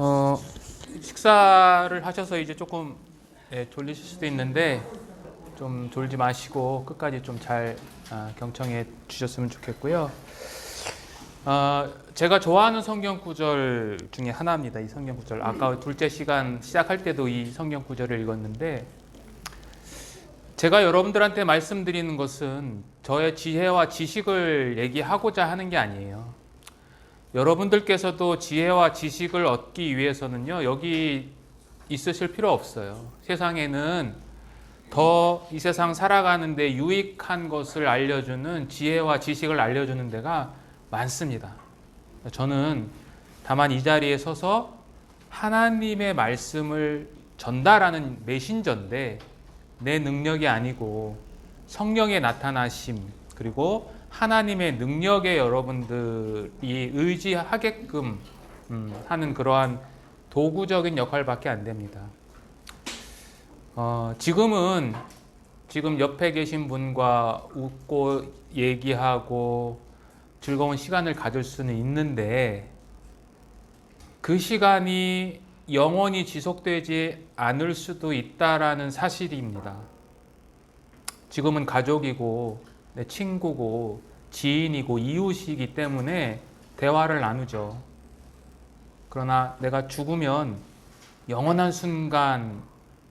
어, 식사를 하셔서 이제 조금 졸리실 수도 있는데 좀 졸지 마시고 끝까지 좀 잘 경청해 주셨으면 좋겠고요. 제가 좋아하는 성경 구절 중에 하나입니다. 이 성경 구절. 아까 둘째 시간 시작할 때도 이 성경 구절을 읽었는데, 제가 여러분들한테 말씀드리는 것은 저의 지혜와 지식을 얘기하고자 하는 게 아니에요. 여러분들께서도 지혜와 지식을 얻기 위해서는요, 여기 있으실 필요 없어요. 세상에는 더 이 세상 살아가는데 유익한 것을 알려주는, 지혜와 지식을 알려주는 데가 많습니다. 저는 다만 이 자리에 서서 하나님의 말씀을 전달하는 메신저인데, 내 능력이 아니고 성령의 나타나심, 그리고 하나님의 능력에 여러분들이 의지하게끔 하는 그러한 도구적인 역할밖에 안 됩니다. 지금 옆에 계신 분과 웃고 얘기하고 즐거운 시간을 가질 수는 있는데, 그 시간이 영원히 지속되지 않을 수도 있다라는 사실입니다. 지금은 가족이고 내 친구고 지인이고 이웃이기 때문에 대화를 나누죠. 그러나 내가 죽으면 영원한 순간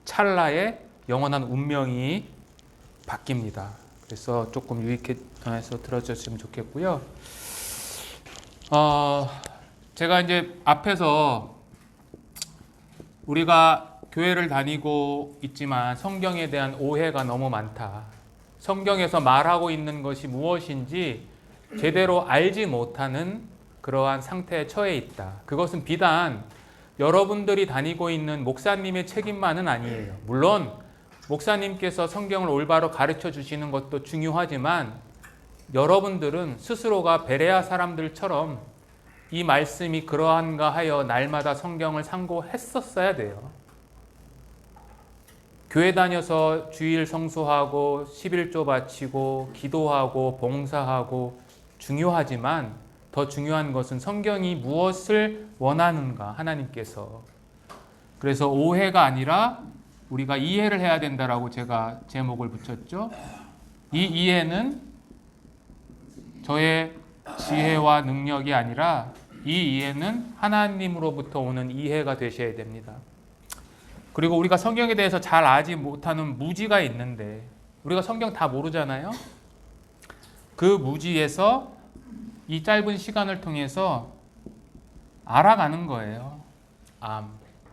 찰나에 영원한 운명이 바뀝니다. 그래서 조금 유익해서 들어주셨으면 좋겠고요. 제가 이제 앞에서 우리가 교회를 다니고 있지만 성경에 대한 오해가 너무 많다. 성경에서 말하고 있는 것이 무엇인지 제대로 알지 못하는 그러한 상태에 처해 있다. 그것은 비단 여러분들이 다니고 있는 목사님의 책임만은 아니에요. 물론 목사님께서 성경을 올바로 가르쳐 주시는 것도 중요하지만, 여러분들은 스스로가 베레아 사람들처럼 이 말씀이 그러한가 하여 날마다 성경을 상고했었어야 돼요. 교회 다녀서 주일 성수하고 11조 바치고 기도하고 봉사하고 중요하지만, 더 중요한 것은 성경이 무엇을 원하는가, 하나님께서. 그래서 오해가 아니라 우리가 이해를 해야 된다라고 제가 제목을 붙였죠. 이 이해는 저의 지혜와 능력이 아니라 이 이해는 하나님으로부터 오는 이해가 되셔야 됩니다. 그리고 우리가 성경에 대해서 잘 알지 못하는 무지가 있는데, 우리가 성경 다 모르잖아요. 그 무지에서 이 짧은 시간을 통해서 알아가는 거예요.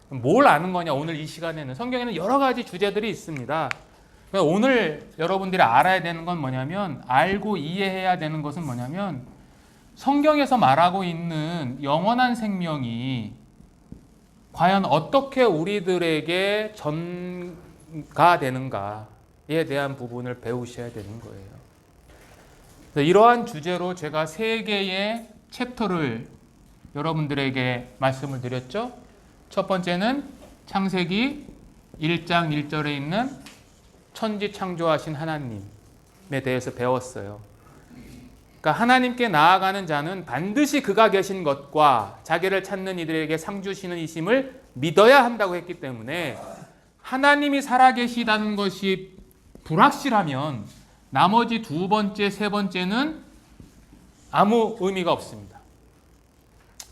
뭘 아는 거냐? 오늘 이 시간에는 성경에는 여러 가지 주제들이 있습니다. 오늘 여러분들이 알아야 되는 건 뭐냐면, 알고 이해해야 되는 것은 뭐냐면, 성경에서 말하고 있는 영원한 생명이 과연 어떻게 우리들에게 전가되는가에 대한 부분을 배우셔야 되는 거예요. 이러한 주제로 제가 3개의 챕터를 여러분들에게 말씀을 드렸죠. 첫 번째는 창세기 1장 1절에 있는 천지 창조하신 하나님에 대해서 배웠어요. 그러니까 하나님께 나아가는 자는 반드시 그가 계신 것과 자기를 찾는 이들에게 상 주시는 이심을 믿어야 한다고 했기 때문에, 하나님이 살아계시다는 것이 불확실하면 나머지 2번째, 3번째는 아무 의미가 없습니다.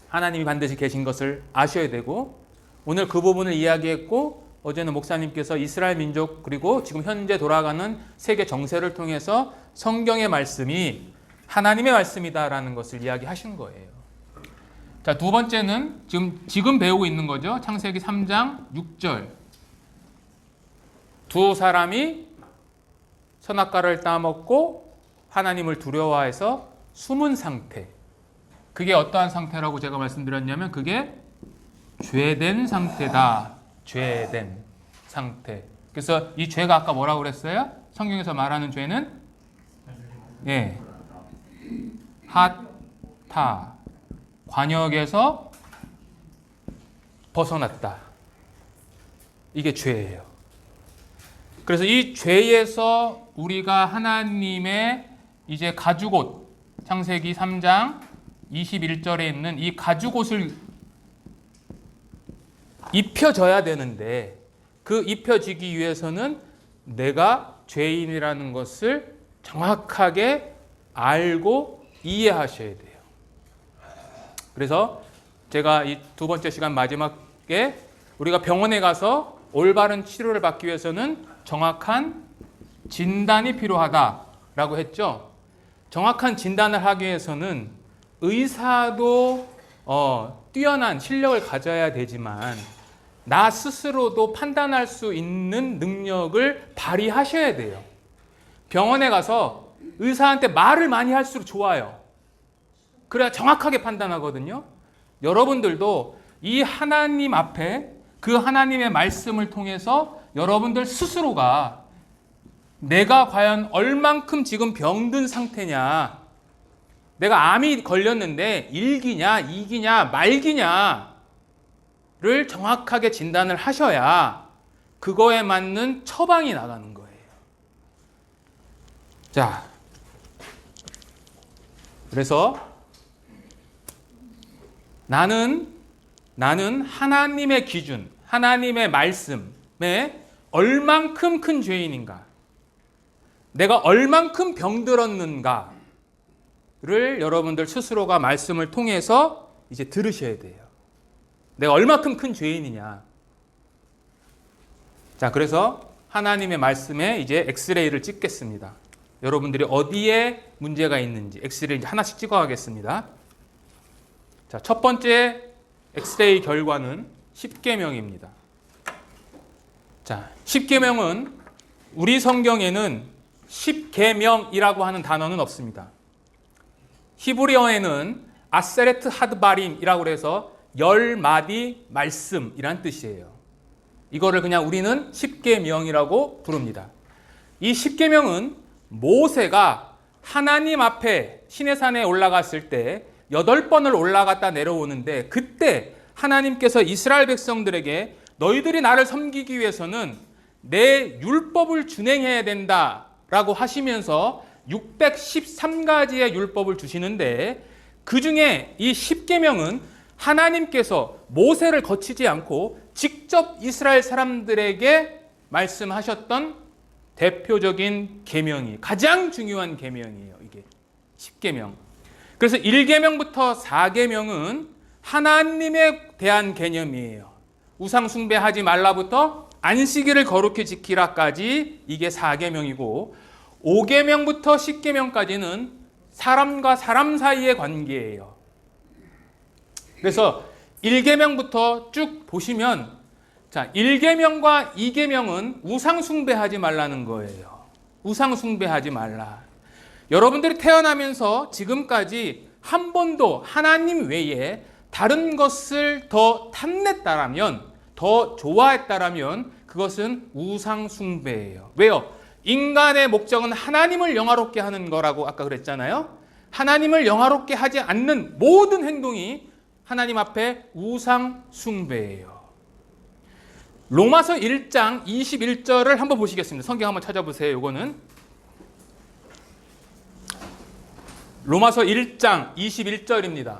하나님이 반드시 계신 것을 아셔야 되고, 오늘 그 부분을 이야기했고, 어제는 목사님께서 이스라엘 민족 그리고 지금 현재 돌아가는 세계 정세를 통해서 성경의 말씀이 하나님의 말씀이다라는 것을 이야기하신 거예요. 자, 2번째는 지금 배우고 있는 거죠. 창세기 3장 6절. 두 사람이 선악과를 따먹고 하나님을 두려워해서 숨은 상태. 그게 어떠한 상태라고 제가 말씀드렸냐면, 그게 죄된 상태다. 죄된 상태. 그래서 이 죄가 아까 뭐라고 그랬어요? 성경에서 말하는 죄는 핫타, 관역에서 벗어났다. 이게 죄예요. 그래서 이 죄에서 우리가 하나님의 이제 가죽옷, 창세기 3장 21절에 있는 이 가죽옷을 입혀져야 되는데 그 입혀지기 위해서는 내가 죄인이라는 것을 정확하게 알고 이해하셔야 돼요. 그래서 제가 이 두 번째 시간 마지막에 우리가 병원에 가서 올바른 치료를 받기 위해서는 정확한 진단이 필요하다라고 했죠. 정확한 진단을 하기 위해서는 의사도 뛰어난 실력을 가져야 되지만 나 스스로도 판단할 수 있는 능력을 발휘하셔야 돼요. 병원에 가서 의사한테 말을 많이 할수록 좋아요. 그래야 정확하게 판단하거든요. 여러분들도 이 하나님 앞에 그 하나님의 말씀을 통해서 여러분들 스스로가 내가 과연 얼만큼 지금 병든 상태냐, 내가 암이 걸렸는데 1기냐, 2기냐, 말기냐를 정확하게 진단을 하셔야 그거에 맞는 처방이 나가는 거예요. 자, 그래서 나는 하나님의 기준, 하나님의 말씀에 얼만큼 큰 죄인인가, 내가 얼만큼 병들었는가를 여러분들 스스로가 말씀을 통해서 이제 들으셔야 돼요. 내가 얼만큼 큰 죄인이냐. 자, 그래서 하나님의 말씀에 이제 엑스레이를 찍겠습니다. 여러분들이 어디에 문제가 있는지 엑스레이 하나씩 찍어가겠습니다. 자, 첫 번째 엑스레이 결과는 10계명입니다. 자, 10계명은 우리 성경에는 10계명이라고 하는 단어는 없습니다. 히브리어에는 아세레트 하드바림이라고 해서 10마디 말씀이란 뜻이에요. 이거를 그냥 우리는 10계명이라고 부릅니다. 이 10계명은 모세가 하나님 앞에 시내산에 올라갔을 때 8번을 올라갔다 내려오는데, 그때 하나님께서 이스라엘 백성들에게 너희들이 나를 섬기기 위해서는 내 율법을 준행해야 된다라고 하시면서 613가지의 율법을 주시는데, 그 중에 이 10계명은 하나님께서 모세를 거치지 않고 직접 이스라엘 사람들에게 말씀하셨던 대표적인 계명이, 가장 중요한 계명이에요. 이게 10계명. 그래서 1계명부터 4계명은 하나님에 대한 개념이에요. 우상 숭배하지 말라부터 안식일을 거룩히 지키라까지 이게 4계명이고, 5계명부터 10계명까지는 사람과 사람 사이의 관계예요. 그래서 1계명부터 쭉 보시면, 자, 1계명과 2계명은 우상 숭배하지 말라는 거예요. 우상 숭배하지 말라. 여러분들이 태어나면서 지금까지 한 번도 하나님 외에 다른 것을 더 탐냈다라면, 더 좋아했다라면 그것은 우상 숭배예요. 왜요? 인간의 목적은 하나님을 영화롭게 하는 거라고 아까 그랬잖아요. 하나님을 영화롭게 하지 않는 모든 행동이 하나님 앞에 우상 숭배예요. 로마서 1장 21절을 한번 보시겠습니다. 성경 한번 찾아보세요. 이거는 로마서 1장 21절입니다.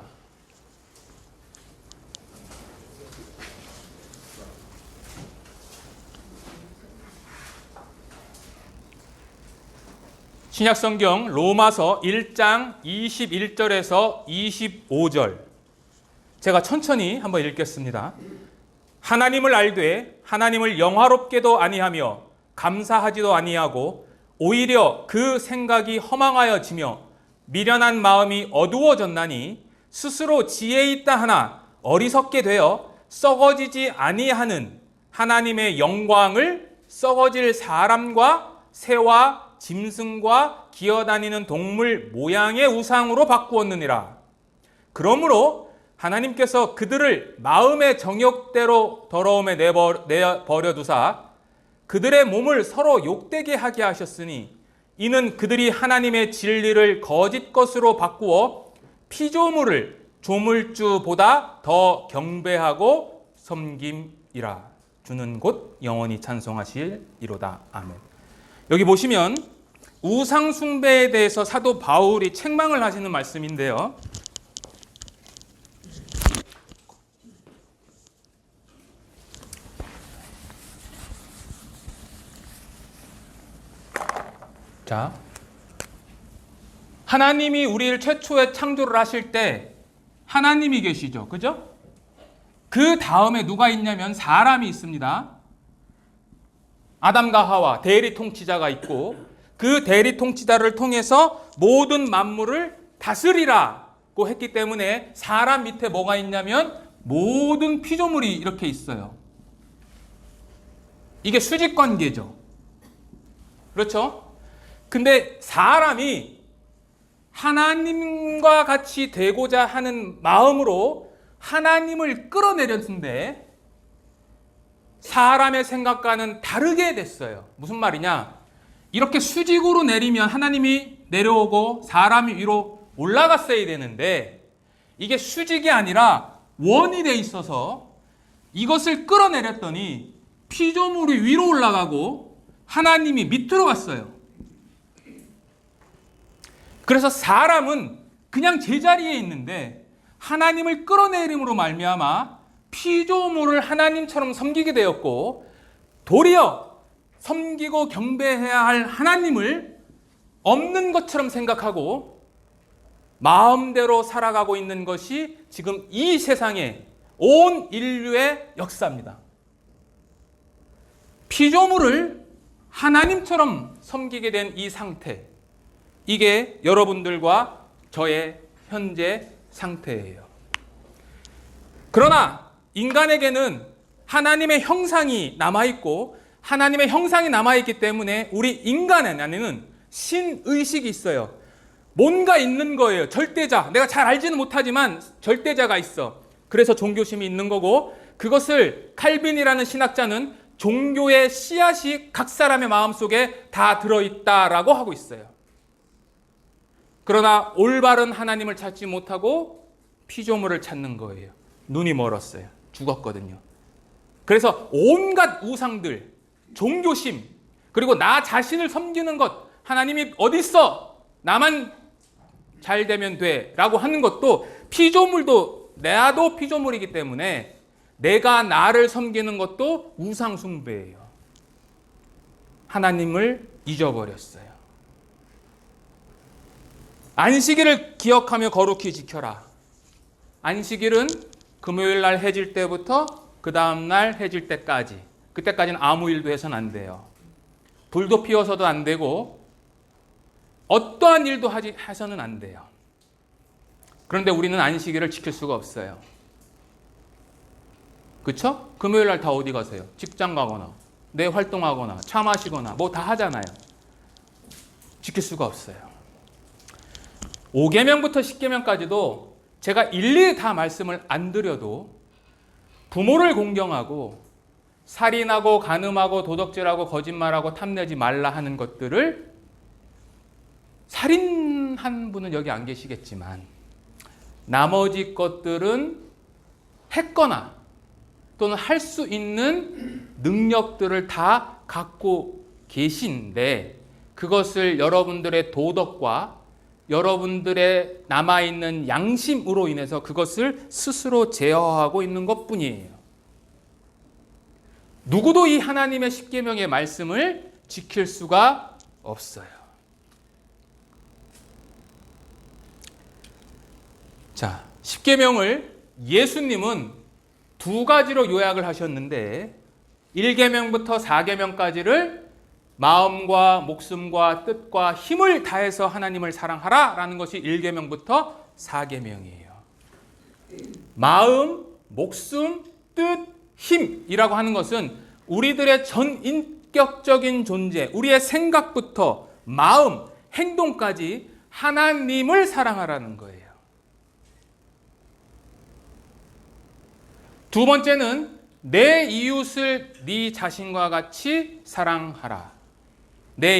신약성경 로마서 1장 21절에서 25절, 제가 천천히 한번 읽겠습니다. 하나님을 알되 하나님을 영화롭게도 아니하며 감사하지도 아니하고 오히려 그 생각이 허망하여지며 미련한 마음이 어두워졌나니 스스로 지혜 있다 하나 어리석게 되어 썩어지지 아니하는 하나님의 영광을 썩어질 사람과 새와 짐승과 기어다니는 동물 모양의 우상으로 바꾸었느니라. 그러므로 하나님께서 그들을 마음의 정욕대로 더러움에 내버려 두사 그들의 몸을 서로 욕되게 하게 하셨으니, 이는 그들이 하나님의 진리를 거짓 것으로 바꾸어 피조물을 조물주보다 더 경배하고 섬김이라. 주는 곧 영원히 찬송하시리로다. 아멘. 여기 보시면 우상 숭배에 대해서 사도 바울이 책망을 하시는 말씀인데요. 자, 하나님이 우리를 최초에 창조를 하실 때 하나님이 계시죠. 그죠? 그 다음에 누가 있냐면 사람이 있습니다. 아담과 하와 대리 통치자가 있고 그 대리 통치자를 통해서 모든 만물을 다스리라고 했기 때문에 사람 밑에 뭐가 있냐면 모든 피조물이 이렇게 있어요. 이게 수직 관계죠. 그렇죠? 근데 사람이 하나님과 같이 되고자 하는 마음으로 하나님을 끌어내렸는데 사람의 생각과는 다르게 됐어요. 무슨 말이냐? 이렇게 수직으로 내리면 하나님이 내려오고 사람이 위로 올라갔어야 되는데 이게 수직이 아니라 원이 돼 있어서 이것을 끌어내렸더니 피조물이 위로 올라가고 하나님이 밑으로 갔어요. 그래서 사람은 그냥 제자리에 있는데 하나님을 끌어내림으로 말미암아 피조물을 하나님처럼 섬기게 되었고 도리어 섬기고 경배해야 할 하나님을 없는 것처럼 생각하고 마음대로 살아가고 있는 것이 지금 이 세상의 온 인류의 역사입니다. 피조물을 하나님처럼 섬기게 된 이 상태, 이게 여러분들과 저의 현재 상태예요. 그러나 인간에게는 하나님의 형상이 남아있고 하나님의 형상이 남아있기 때문에 우리 인간에는 신의식이 있어요. 뭔가 있는 거예요. 절대자. 내가 잘 알지는 못하지만 절대자가 있어. 그래서 종교심이 있는 거고 그것을 칼빈이라는 신학자는 종교의 씨앗이 각 사람의 마음속에 다 들어있다라고 하고 있어요. 그러나 올바른 하나님을 찾지 못하고 피조물을 찾는 거예요. 눈이 멀었어요. 죽었거든요. 그래서 온갖 우상들, 종교심, 그리고 나 자신을 섬기는 것, 하나님이 어디 있어? 나만 잘 되면 돼 라고 하는 것도 피조물도 나도 피조물이기 때문에 내가 나를 섬기는 것도 우상 숭배예요. 하나님을 잊어버렸어요. 안식일을 기억하며 거룩히 지켜라. 안식일은 금요일 날 해질 때부터 그 다음 날 해질 때까지. 그때까지는 아무 일도 해서는 안 돼요. 불도 피워서도 안 되고 어떠한 일도 해서는 안 돼요. 그런데 우리는 안식일을 지킬 수가 없어요. 그렇죠? 금요일 날 다 어디 가세요? 직장 가거나 내 활동하거나 차 마시거나 뭐 다 하잖아요. 지킬 수가 없어요. 5계명부터 10계명까지도 제가 일일이 다 말씀을 안 드려도 부모를 공경하고 살인하고 간음하고 도덕질하고 거짓말하고 탐내지 말라 하는 것들을 살인한 분은 여기 안 계시겠지만 나머지 것들은 했거나 또는 할 수 있는 능력들을 다 갖고 계신데 그것을 여러분들의 도덕과 여러분들의 남아있는 양심으로 인해서 그것을 스스로 제어하고 있는 것뿐이에요. 누구도 이 하나님의 십계명의 말씀을 지킬 수가 없어요. 자, 십계명을 예수님은 두 가지로 요약을 하셨는데 1계명부터 4계명까지를 마음과 목숨과 뜻과 힘을 다해서 하나님을 사랑하라 라는 것이 1계명부터 4계명이에요. 마음, 목숨, 뜻, 힘이라고 하는 것은 우리들의 전인격적인 존재, 우리의 생각부터 마음, 행동까지 하나님을 사랑하라는 거예요. 두 번째는 내 이웃을 네 자신과 같이 사랑하라. 내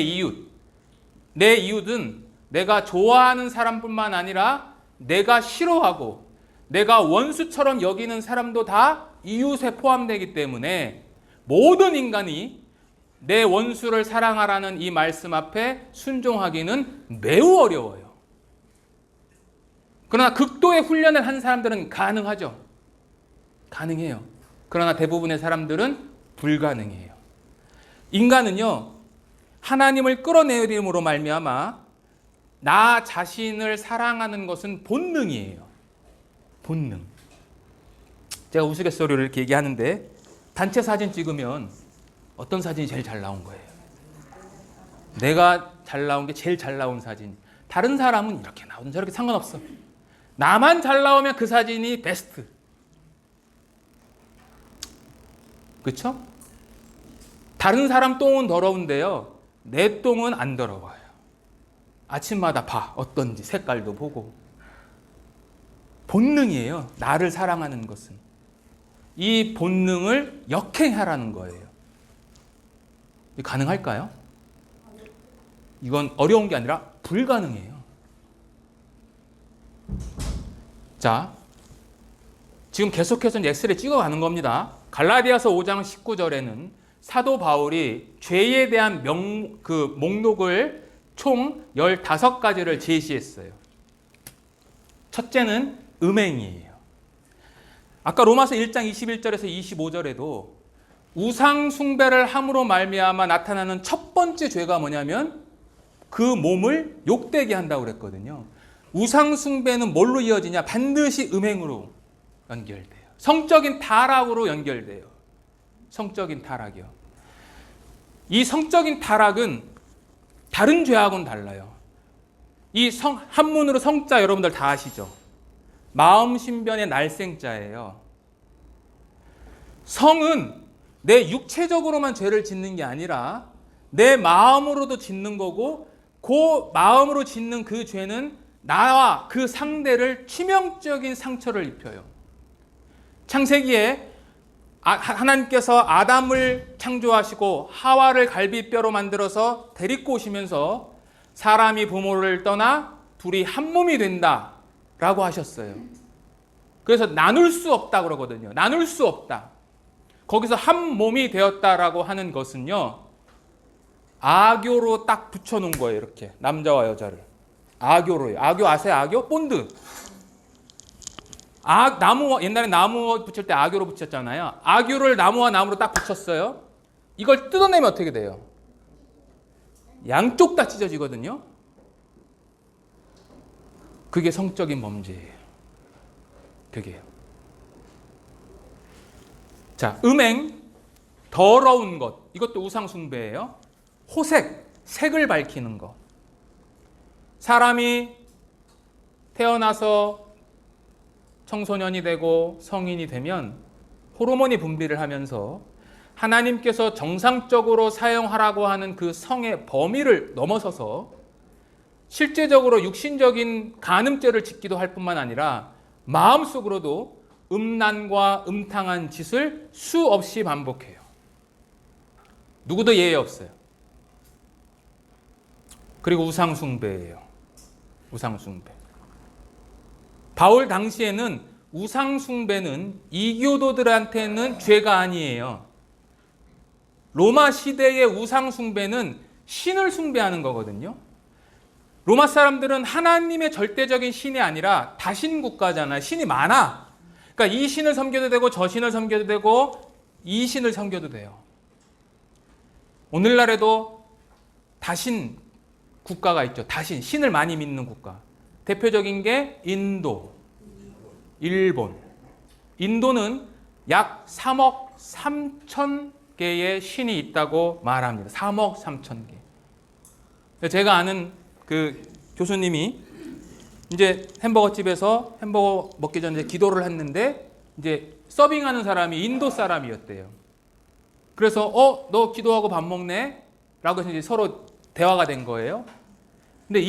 이웃은 내가 좋아하는 사람뿐만 아니라 내가 싫어하고 내가 원수처럼 여기는 사람도 다 이웃에 포함되기 때문에 모든 인간이 내 원수를 사랑하라는 이 말씀 앞에 순종하기는 매우 어려워요. 그러나 극도의 훈련을 한 사람들은 가능하죠. 가능해요. 그러나 대부분의 사람들은 불가능해요. 인간은요, 하나님을 끌어내림으로 말미암아 나 자신을 사랑하는 것은 본능이에요. 본능. 제가 우스갯소리를 이렇게 얘기하는데 단체 사진 찍으면 어떤 사진이 제일 잘 나온 거예요? 내가 잘 나온 게 제일 잘 나온 사진. 다른 사람은 이렇게 나오든 저렇게 상관없어. 나만 잘 나오면 그 사진이 베스트. 그렇죠? 다른 사람 똥은 더러운데요. 내 똥은 안 더러워요. 아침마다 봐. 어떤지 색깔도 보고. 본능이에요. 나를 사랑하는 것은. 이 본능을 역행하라는 거예요. 가능할까요? 이건 어려운 게 아니라 불가능해요. 자, 지금 계속해서 엑스레이 찍어가는 겁니다. 갈라디아서 5장 19절에는 사도 바울이 죄에 대한 목록을 총 15가지를 제시했어요. 첫째는 음행이에요. 아까 로마서 1장 21절에서 25절에도 우상 숭배를 함으로 말미암아 나타나는 첫 번째 죄가 뭐냐면 그 몸을 욕되게 한다고 그랬거든요. 우상 숭배는 뭘로 이어지냐? 반드시 음행으로 연결돼요. 성적인 타락으로 연결돼요. 성적인 타락이요. 이 성적인 타락은 다른 죄하고는 달라요. 이 한문으로 성자 여러분들 다 아시죠? 마음 신변의 날생자예요. 성은 내 육체적으로만 죄를 짓는 게 아니라 내 마음으로도 짓는 거고 그 마음으로 짓는 그 죄는 나와 그 상대를 치명적인 상처를 입혀요. 창세기에 하나님께서 아담을 창조하시고 하와를 갈비뼈로 만들어서 데리고 오시면서 사람이 부모를 떠나 둘이 한 몸이 된다라고 하셨어요. 그래서 나눌 수 없다 그러거든요. 나눌 수 없다. 거기서 한 몸이 되었다라고 하는 것은요. 악교로 딱 붙여놓은 거예요. 이렇게 남자와 여자를. 악교로요. 악교 아세요? 악교? 본드. 나무, 옛날에 나무 붙일 때 악교로 붙였잖아요. 악교를 나무와 나무로 딱 붙였어요. 이걸 뜯어내면 어떻게 돼요? 양쪽 다 찢어지거든요. 그게 성적인 범죄예요. 그게요. 자, 음행, 더러운 것. 이것도 우상숭배예요. 호색, 색을 밝히는 것. 사람이 태어나서 청소년이 되고 성인이 되면 호르몬이 분비를 하면서 하나님께서 정상적으로 사용하라고 하는 그 성의 범위를 넘어서서 실제적으로 육신적인 간음죄를 짓기도 할 뿐만 아니라 마음속으로도 음란과 음탕한 짓을 수없이 반복해요. 누구도 예외 없어요. 그리고 우상숭배예요. 우상숭배. 바울 당시에는 우상숭배는 이교도들한테는 죄가 아니에요. 로마 시대의 우상숭배는 신을 숭배하는 거거든요. 로마 사람들은 하나님의 절대적인 신이 아니라 다신 국가잖아요. 신이 많아. 그러니까 이 신을 섬겨도 되고 저 신을 섬겨도 되고 이 신을 섬겨도 돼요. 오늘날에도 다신 국가가 있죠. 다신, 신을 많이 믿는 국가. 대표적인 게 인도, 일본. 인도는 약 3억 3천 개의 신이 있다고 말합니다. 3억 3천 개. 제가 아는 그 교수님이 이제 햄버거 집에서 햄버거 먹기 전에 기도를 했는데 이제 서빙하는 사람이 인도 사람이었대요. 그래서 너 기도하고 밥 먹네? 라고 해서 이제 서로 대화가 된 거예요. 근데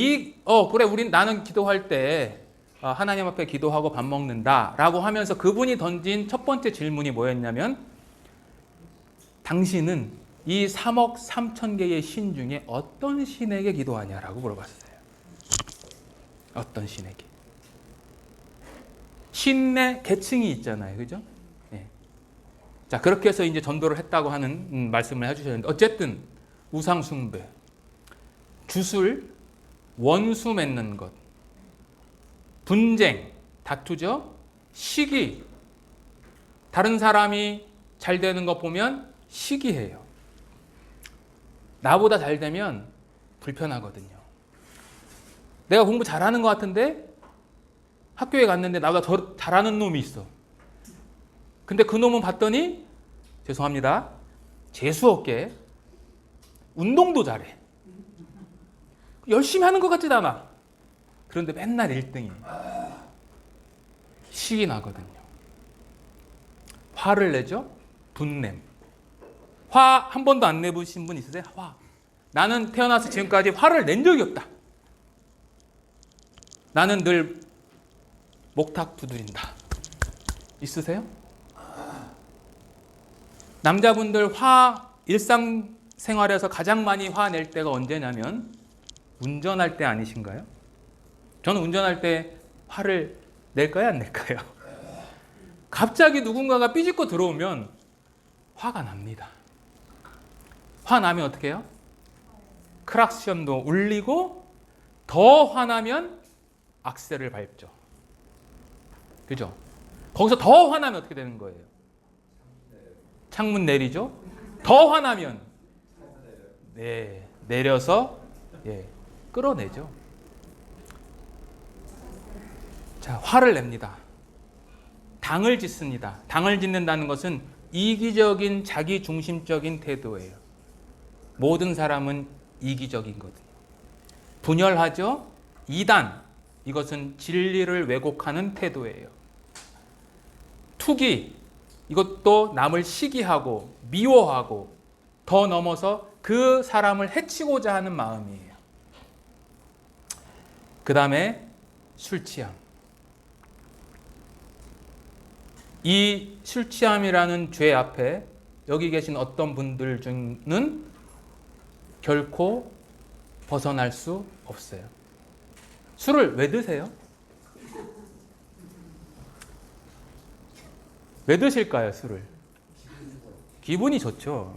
그래, 나는 기도할 때 하나님 앞에 기도하고 밥 먹는다 라고 하면서 그분이 던진 첫 번째 질문이 뭐였냐면 당신은 이 3억 3천 개의 신 중에 어떤 신에게 기도하냐라고 물어봤어요. 어떤 신에게. 신의 계층이 있잖아요. 그죠? 네. 자, 그렇게 해서 이제 전도를 했다고 하는 말씀을 해주셨는데 어쨌든 우상숭배, 주술, 원수 맺는 것, 분쟁, 다투죠? 시기, 다른 사람이 잘 되는 거 보면 시기해요. 나보다 잘 되면 불편하거든요. 내가 공부 잘하는 것 같은데 학교에 갔는데 나보다 더 잘하는 놈이 있어. 근데 그 놈은 봤더니 죄송합니다. 재수없게 운동도 잘해. 열심히 하는 것 같지도 않아. 그런데 맨날 1등이에요. 식이 나거든요. 화를 내죠? 분냄. 화 한 번도 안 내보신 분 있으세요? 화. 나는 태어나서 지금까지 화를 낸 적이 없다. 나는 늘 목탁 두드린다. 있으세요? 남자분들 일상생활에서 가장 많이 화낼 때가 언제냐면 운전할 때 아니신가요? 저는 운전할 때 화를 낼까요? 안 낼까요? 갑자기 누군가가 삐짓고 들어오면 화가 납니다. 화 나면 어떻게 해요? 크락션도 울리고 더 화나면 악셀을 밟죠. 그죠? 거기서 더 화나면 어떻게 되는 거예요? 창문 내리죠? 더 화나면 내려서 끌어내죠. 자, 화를 냅니다. 당을 짓습니다. 당을 짓는다는 것은 이기적인 자기중심적인 태도예요. 모든 사람은 이기적이거든요. 분열하죠? 이단, 이것은 진리를 왜곡하는 태도예요. 투기, 이것도 남을 시기하고 미워하고 더 넘어서 그 사람을 해치고자 하는 마음이에요. 그 다음에 술 취함. 이 술 취함이라는 죄 앞에 여기 계신 어떤 분들 중은 결코 벗어날 수 없어요. 술을 왜 드세요? 왜 드실까요, 술을? 기분이 좋죠.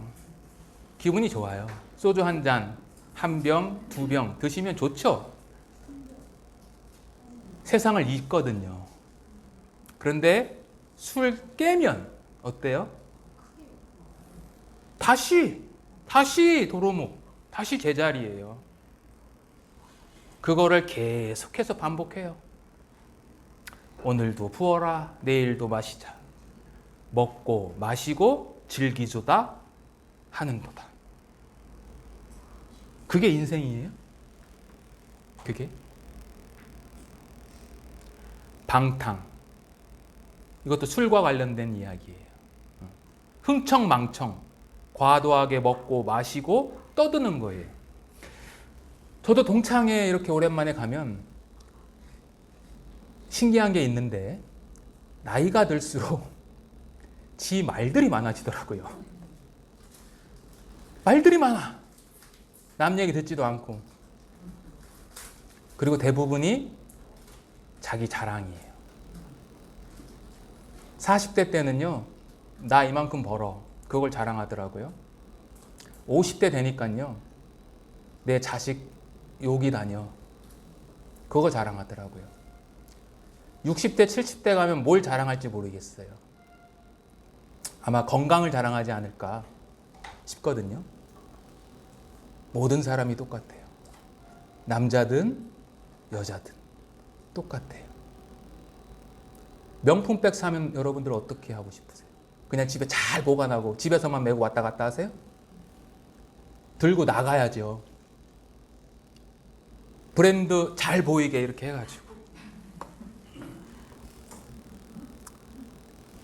기분이 좋아요. 소주 한 잔, 한 병, 두 병 드시면 좋죠. 세상을 잊거든요. 그런데 술 깨면 어때요? 다시 도루묵, 다시 제자리예요. 그거를 계속해서 반복해요. 오늘도 부어라, 내일도 마시자. 먹고 마시고 즐기조다 하는도다. 그게 인생이에요? 그게? 방탕. 이것도 술과 관련된 이야기예요. 흥청망청. 과도하게 먹고 마시고 떠드는 거예요. 저도 동창회 이렇게 오랜만에 가면 신기한 게 있는데 나이가 들수록 지 말들이 많아지더라고요. 말들이 많아. 남 얘기 듣지도 않고. 그리고 대부분이 자기 자랑이에요. 40대 때는요, 나 이만큼 벌어. 그걸 자랑하더라고요. 50대 되니까요, 내 자식 욕이 다녀. 그거 자랑하더라고요. 60대, 70대 가면 뭘 자랑할지 모르겠어요. 아마 건강을 자랑하지 않을까 싶거든요. 모든 사람이 똑같아요. 남자든 여자든 똑같아요. 명품백 사면 여러분들 어떻게 하고 싶으세요? 그냥 집에 잘 보관하고 집에서만 메고 왔다 갔다 하세요? 들고 나가야죠. 브랜드 잘 보이게 이렇게 해가지고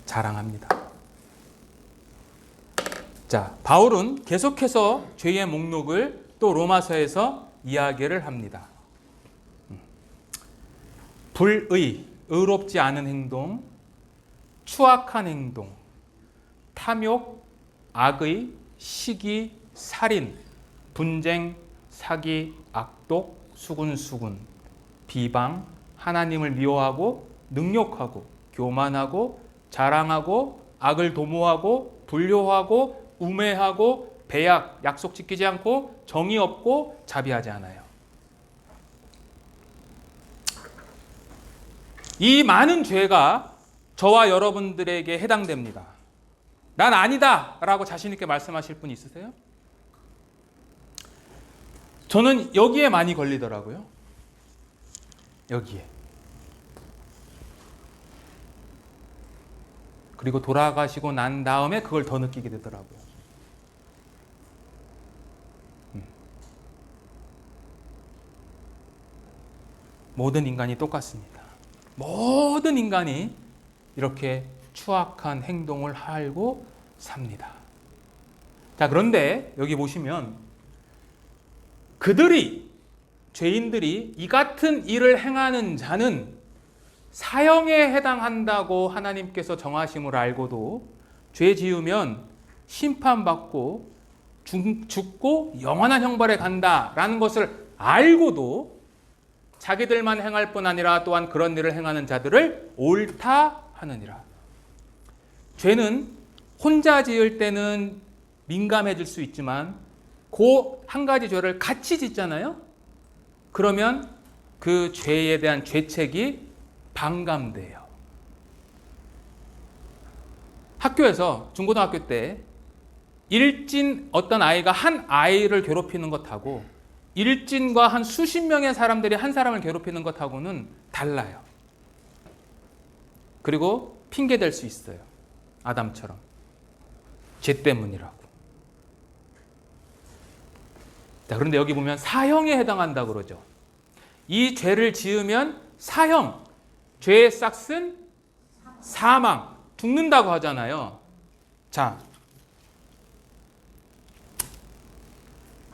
자랑합니다. 자, 바울은 계속해서 죄의 목록을 또 로마서에서 이야기를 합니다. 불의, 의롭지 않은 행동, 추악한 행동, 탐욕, 악의, 시기, 살인, 분쟁, 사기, 악독, 수군수군, 비방, 하나님을 미워하고 능욕하고 교만하고 자랑하고 악을 도모하고 불효하고 우매하고 배약, 약속 지키지 않고 정의 없고 자비하지 않아요. 이 많은 죄가 저와 여러분들에게 해당됩니다. 난 아니다 라고 자신 있게 말씀하실 분 있으세요? 저는 여기에 많이 걸리더라고요. 여기에. 그리고 돌아가시고 난 다음에 그걸 더 느끼게 되더라고요. 모든 인간이 똑같습니다. 모든 인간이 이렇게 추악한 행동을 하고 삽니다. 자, 그런데 여기 보시면 죄인들이 이 같은 일을 행하는 자는 사형에 해당한다고 하나님께서 정하심을 알고도 죄 지으면 심판받고 죽고 영원한 형벌에 간다라는 것을 알고도 자기들만 행할 뿐 아니라 또한 그런 일을 행하는 자들을 옳다 하느니라. 죄는 혼자 지을 때는 민감해질 수 있지만 그 한 가지 죄를 같이 짓잖아요. 그러면 그 죄에 대한 죄책이 반감돼요. 학교에서 중고등학교 때 어떤 아이가 한 아이를 괴롭히는 것하고 일진과 한 수십 명의 사람들이 한 사람을 괴롭히는 것하고는 달라요. 그리고 핑계 댈 수 있어요. 아담처럼. 죄 때문이라고. 자, 그런데 여기 보면 사형에 해당한다 그러죠. 이 죄를 지으면 사형, 죄의 싹은 사망, 죽는다고 하잖아요. 자,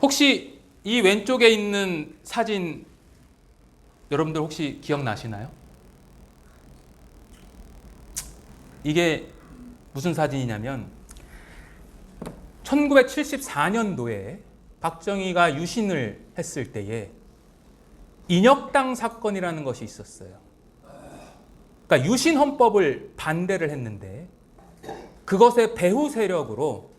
혹시 이 왼쪽에 있는 사진 여러분들 혹시 기억나시나요? 이게 무슨 사진이냐면 1974년도에 박정희가 유신을 했을 때에 인혁당 사건이라는 것이 있었어요. 그러니까 유신 헌법을 반대를 했는데 그것의 배후 세력으로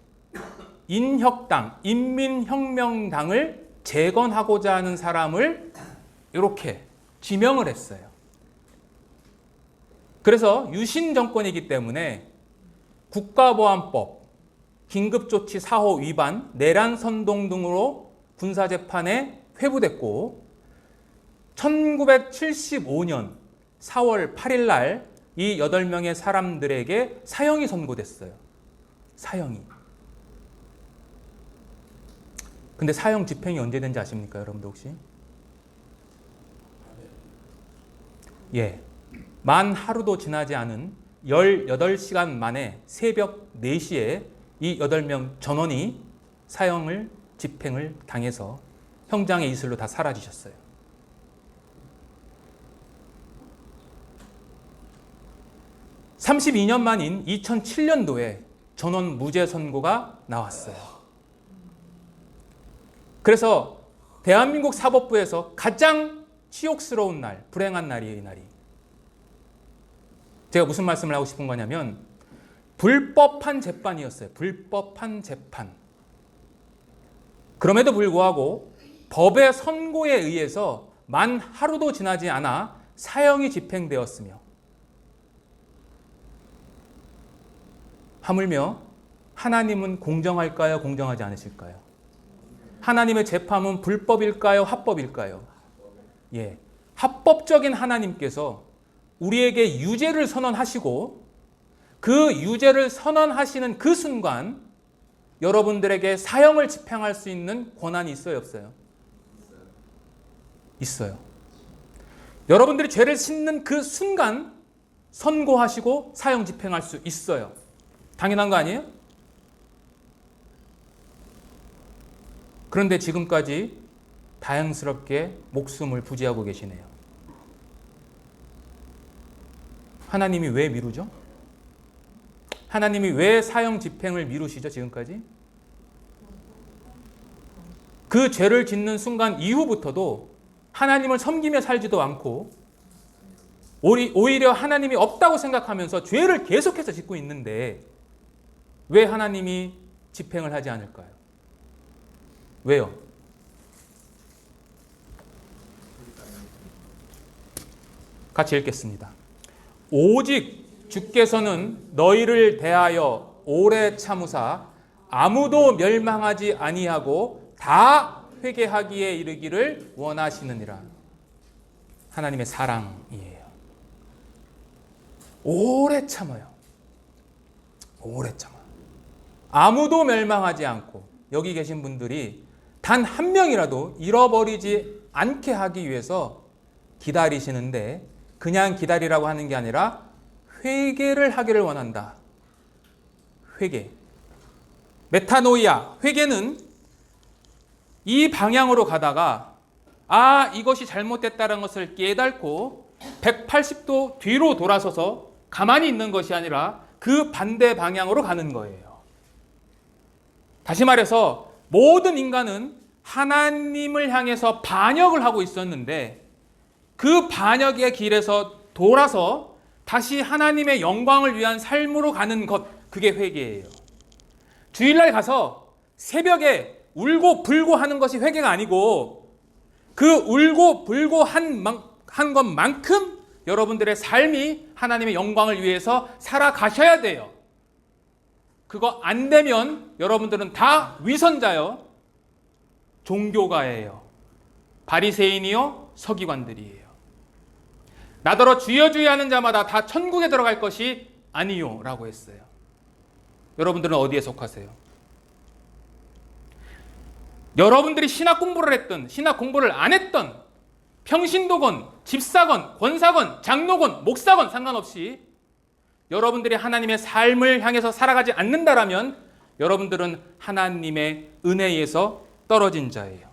인혁당, 인민혁명당을 재건하고자 하는 사람을 이렇게 지명을 했어요. 그래서 유신 정권이기 때문에 국가보안법, 긴급조치 4호 위반, 내란 선동 등으로 군사재판에 회부됐고 1975년 4월 8일 날 이 8명의 사람들에게 사형이 선고됐어요. 사형이. 근데 사형 집행이 언제 된지 아십니까, 여러분들 혹시? 예. 만 하루도 지나지 않은 18시간 만에 새벽 4시에 이 8명 전원이 사형을 집행을 당해서 형장의 이슬로 다 사라지셨어요. (32년) 만인 2007년도에 전원 무죄 선고가 나왔어요. 그래서 대한민국 사법부에서 가장 치욕스러운 날, 불행한 날이에요, 이 날이. 제가 무슨 말씀을 하고 싶은 거냐면 불법한 재판이었어요. 불법한 재판. 그럼에도 불구하고 법의 선고에 의해서 만 하루도 지나지 않아 사형이 집행되었으며 하물며 하나님은 공정할까요? 공정하지 않으실까요? 하나님의 재판은 불법일까요? 합법일까요? 예, 합법적인 하나님께서 우리에게 유죄를 선언하시고 그 유죄를 선언하시는 그 순간 여러분들에게 사형을 집행할 수 있는 권한이 있어요, 없어요? 있어요. 여러분들이 죄를 짓는 그 순간 선고하시고 사형 집행할 수 있어요. 당연한 거 아니에요? 그런데 지금까지 다행스럽게 목숨을 부지하고 계시네요. 하나님이 왜 미루죠? 하나님이 왜 사형 집행을 미루시죠, 지금까지? 그 죄를 짓는 순간 이후부터도 하나님을 섬기며 살지도 않고 오히려 하나님이 없다고 생각하면서 죄를 계속해서 짓고 있는데 왜 하나님이 집행을 하지 않을까요? 왜요? 같이 읽겠습니다. 오직 주께서는 너희를 대하여 오래 참으사 아무도 멸망하지 아니하고 다 회개하기에 이르기를 원하시느니라. 하나님의 사랑이에요. 오래 참아요. 오래 참아요. 아무도 멸망하지 않고 여기 계신 분들이 단 한 명이라도 잃어버리지 않게 하기 위해서 기다리시는데, 그냥 기다리라고 하는 게 아니라 회개를 하기를 원한다. 회개. 메타노이아, 회개는 이 방향으로 가다가 이것이 잘못됐다는 것을 깨닫고 180도 뒤로 돌아서서 가만히 있는 것이 아니라 그 반대 방향으로 가는 거예요. 다시 말해서 모든 인간은 하나님을 향해서 반역을 하고 있었는데, 그 반역의 길에서 돌아서 다시 하나님의 영광을 위한 삶으로 가는 것, 그게 회개예요. 주일날 가서 새벽에 울고 불고 하는 것이 회개가 아니고, 그 울고 불고 한 것만큼 여러분들의 삶이 하나님의 영광을 위해서 살아가셔야 돼요. 그거 안 되면 여러분들은 다 위선자요, 종교가예요, 바리새인이요, 서기관들이에요. 나더러 주여 주여 하는 자마다 다 천국에 들어갈 것이 아니요 라고 했어요. 여러분들은 어디에 속하세요? 여러분들이 신학 공부를 했던, 신학 공부를 안 했던, 평신도건, 집사건, 권사건, 장로건, 목사건 상관없이 여러분들이 하나님의 삶을 향해서 살아가지 않는다라면 여러분들은 하나님의 은혜에서 떨어진 자예요.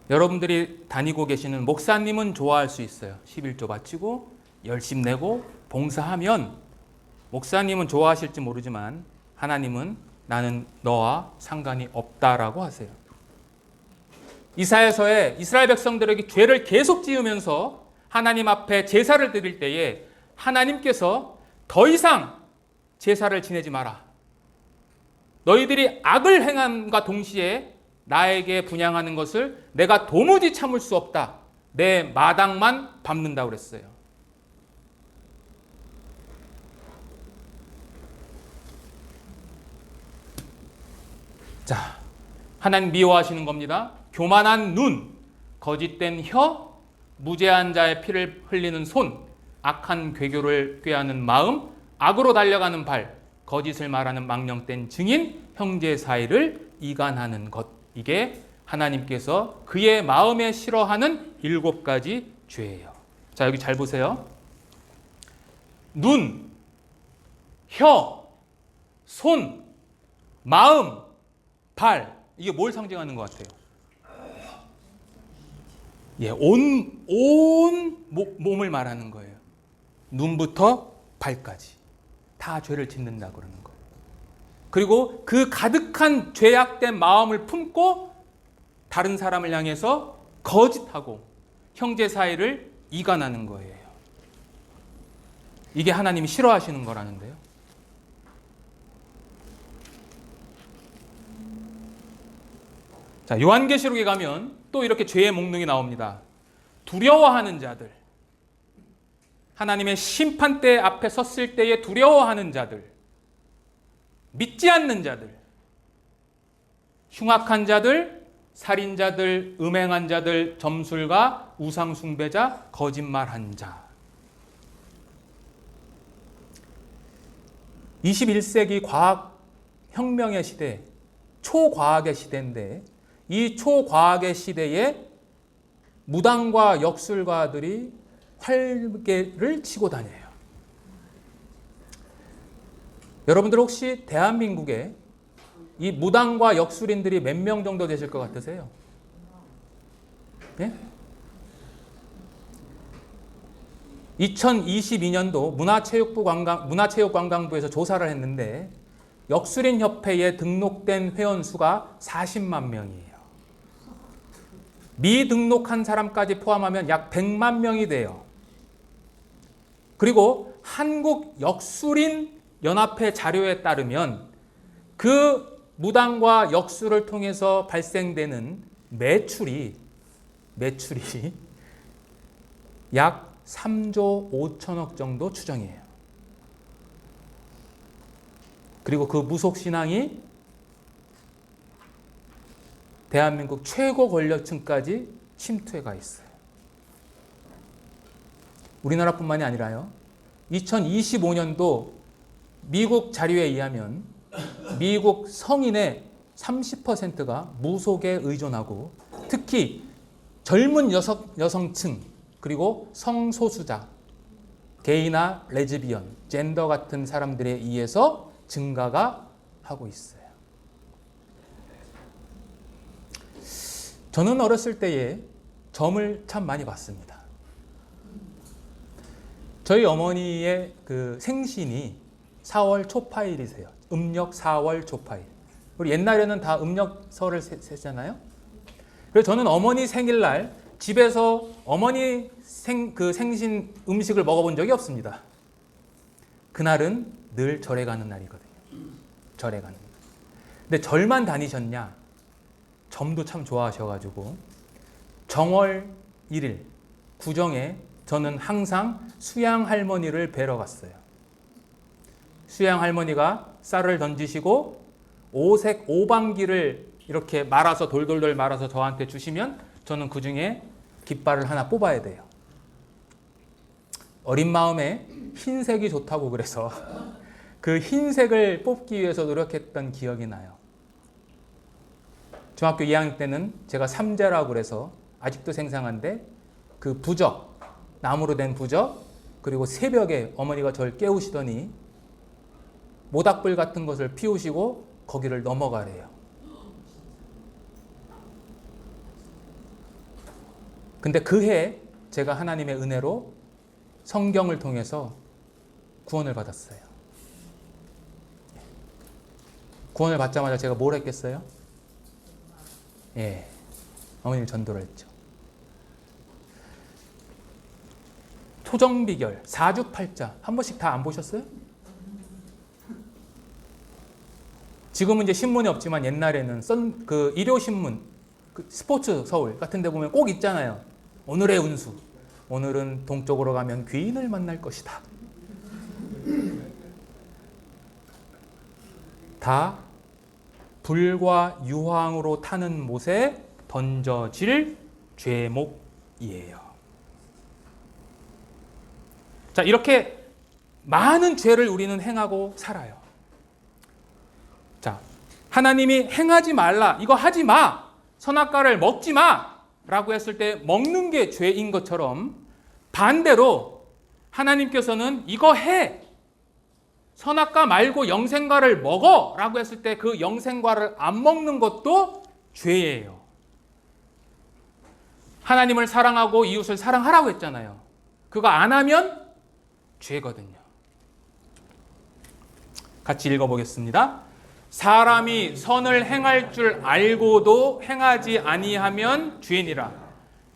여러분들이 다니고 계시는 목사님은 좋아할 수 있어요. 11조 바치고 열심 내고 봉사하면 목사님은 좋아하실지 모르지만 하나님은 나는 너와 상관이 없다라고 하세요. 이사야서에 이스라엘 백성들에게 죄를 계속 지으면서 하나님 앞에 제사를 드릴 때에 하나님께서 더 이상 제사를 지내지 마라. 너희들이 악을 행함과 동시에 나에게 분향하는 것을 내가 도무지 참을 수 없다. 내 마당만 밟는다고 그랬어요. 자, 하나님 미워하시는 겁니다. 교만한 눈, 거짓된 혀, 무죄한 자의 피를 흘리는 손, 악한 괴교를 꾀하는 마음, 악으로 달려가는 발, 거짓을 말하는 망령된 증인, 형제 사이를 이간하는 것. 이게 하나님께서 그의 마음에 싫어하는 7가지 죄예요. 자, 여기 잘 보세요. 눈, 혀, 손, 마음, 발. 이게 뭘 상징하는 것 같아요? 예, 온 몸을 말하는 거예요. 눈부터 발까지 다 죄를 짓는다 그러는 거예요. 그리고 그 가득한 죄악된 마음을 품고 다른 사람을 향해서 거짓하고 형제 사이를 이간하는 거예요. 이게 하나님이 싫어하시는 거라는데요. 자, 요한계시록에 가면 또 이렇게 죄의 목록이 나옵니다. 두려워하는 자들, 하나님의 심판대 앞에 섰을 때에 두려워하는 자들, 믿지 않는 자들, 흉악한 자들, 살인자들, 음행한 자들, 점술가, 우상숭배자, 거짓말한 자. 21세기 과학혁명의 시대, 초과학의 시대인데 이 초과학의 시대에 무당과 역술가들이 활개를 치고 다녀요. 여러분들 혹시 대한민국에 이 무당과 역술인들이 몇 명 정도 되실 것 같으세요? 예? 2022년도 문화체육관광부에서 조사를 했는데 역술인 협회에 등록된 회원 수가 40만 명이에요. 미등록한 사람까지 포함하면 약 100만 명이 돼요. 그리고 한국 역술인 연합회 자료에 따르면 그 무당과 역술을 통해서 발생되는 매출이 약 3조 5천억 정도 추정이에요. 그리고 그 무속신앙이 대한민국 최고 권력층까지 침투해가 있어요. 우리나라뿐만이 아니라요. 2025년도 미국 자료에 의하면 미국 성인의 30%가 무속에 의존하고 특히 젊은 여성층 그리고 성소수자, 게이나 레즈비언, 젠더 같은 사람들에 의해서 증가가 하고 있어요. 저는 어렸을 때에 점을 참 많이 봤습니다. 저희 어머니의 그 생신이 4월 초파일이세요. 음력 4월 초파일. 우리 옛날에는 다 음력설을 세잖아요. 그래서 저는 어머니 생일날 집에서 어머니 생신 음식을 먹어본 적이 없습니다. 그날은 늘 절에 가는 날이거든요. 절에 가는 날. 근데 절만 다니셨냐? 점도 참 좋아하셔가지고 정월 1일 구정에 저는 항상 수양 할머니를 뵈러 갔어요. 수양 할머니가 쌀을 던지시고 오색 오방기를 이렇게 말아서 돌돌돌 말아서 저한테 주시면 저는 그 중에 깃발을 하나 뽑아야 돼요. 어린 마음에 흰색이 좋다고 그래서 그 흰색을 뽑기 위해서 노력했던 기억이 나요. 중학교 2학년 때는 제가 삼재라고 그래서 아직도 생생한데 그 부적, 나무로 된 부적, 그리고 새벽에 어머니가 저를 깨우시더니 모닥불 같은 것을 피우시고 거기를 넘어가래요. 근데 그 해 제가 하나님의 은혜로 성경을 통해서 구원을 받았어요. 구원을 받자마자 제가 뭘 했겠어요? 예, 어머니를 전도를 했죠. 초정비결, 사주팔자 한 번씩 다 안 보셨어요? 지금은 이제 신문이 없지만 옛날에는 그 일요신문, 그 스포츠 서울 같은 데 보면 꼭 있잖아요. 오늘의 운수. 오늘은 동쪽으로 가면 귀인을 만날 것이다. 다 불과 유황으로 타는 못에 던져질 죄목이에요. 자, 이렇게 많은 죄를 우리는 행하고 살아요. 자, 하나님이 행하지 말라, 이거 하지 마, 선악과를 먹지 마 라고 했을 때 먹는 게 죄인 것처럼 반대로 하나님께서는 이거 해, 선악과 말고 영생과를 먹어 라고 했을 때 그 영생과를 안 먹는 것도 죄예요. 하나님을 사랑하고 이웃을 사랑하라고 했잖아요. 그거 안 하면 죄거든요. 같이 읽어보겠습니다. 사람이 선을 행할 줄 알고도 행하지 아니하면 죄니라.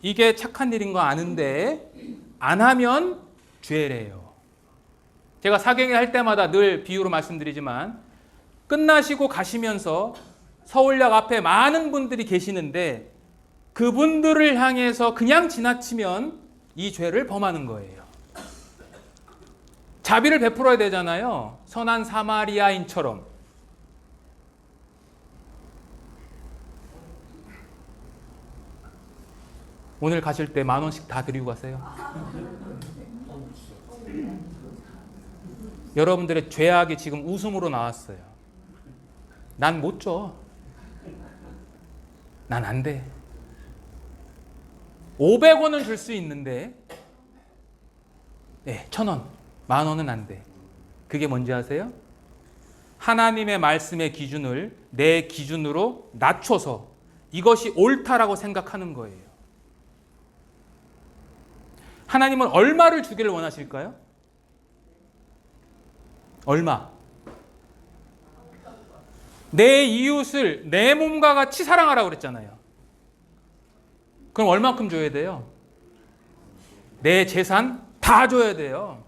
이게 착한 일인 거 아는데 안 하면 죄래요. 제가 사경회 할 때마다 늘 비유로 말씀드리지만 끝나시고 가시면서 서울역 앞에 많은 분들이 계시는데 그분들을 향해서 그냥 지나치면 이 죄를 범하는 거예요. 자비를 베풀어야 되잖아요. 선한 사마리아인처럼. 오늘 가실 때 10,000원씩 다 드리고 가세요. 여러분들의 죄악이 지금 웃음으로 나왔어요. 난 못 줘. 난 안 돼. 500원은 줄 수 있는데 1,000원, 10,000원은 안 돼. 그게 뭔지 아세요? 하나님의 말씀의 기준을 내 기준으로 낮춰서 이것이 옳다라고 생각하는 거예요. 하나님은 얼마를 주기를 원하실까요? 얼마? 내 이웃을 내 몸과 같이 사랑하라고 그랬잖아요. 그럼 얼마큼 줘야 돼요? 내 재산 다 줘야 돼요.